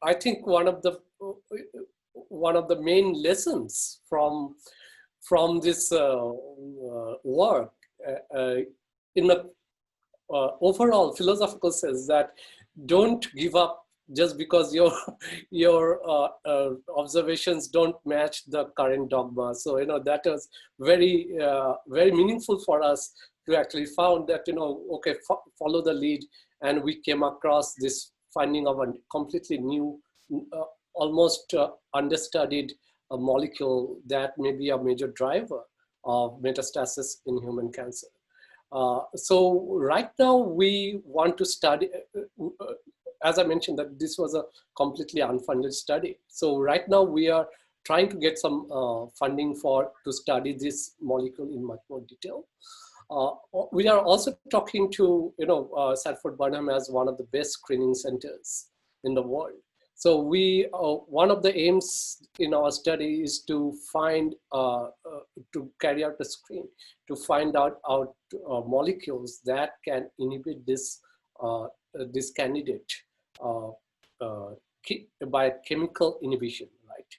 I think one of the main lessons from this work in the overall philosophical sense, that don't give up just because your observations don't match the current dogma. So that was very meaningful for us to actually found that okay, follow the lead, and we came across this finding of a completely new, almost understudied molecule that may be a major driver of metastasis in human cancer. So right now we want to study, as I mentioned, that this was a completely unfunded study. So right now we are trying to get some funding to study this molecule in much more detail. We are also talking to, Sanford Burnham as one of the best screening centers in the world. So one of the aims in our study is to find, to carry out a screen, to find out molecules that can inhibit this candidate by chemical inhibition, right?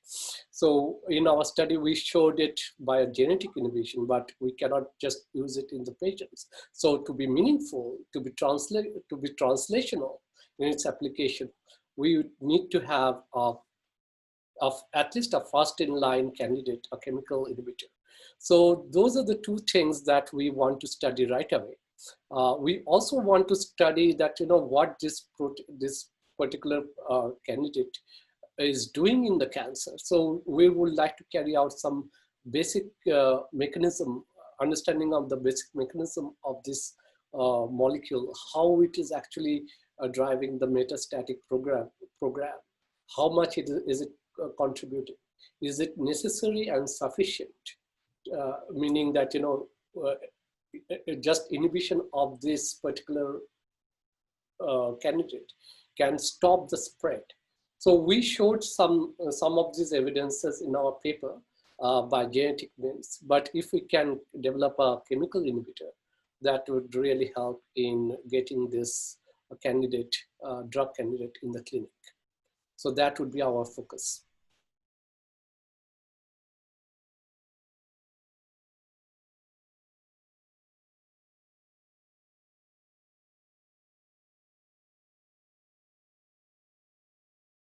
So in our study, we showed it by a genetic inhibition, but we cannot just use it in the patients. So to be meaningful, to be translational in its application, we need to have at least a first-in-line candidate, a chemical inhibitor. So those are the two things that we want to study right away. We also want to study that, what this particular candidate is doing in the cancer. So we would like to carry out some basic understanding of the basic mechanism of this molecule, how it is actually driving the metastatic program, how much is it contributing? Is it necessary and sufficient? Meaning that, just inhibition of this particular candidate can stop the spread. So we showed some of these evidences in our paper by genetic means, but if we can develop a chemical inhibitor, that would really help in getting this drug candidate in the clinic. So that would be our focus.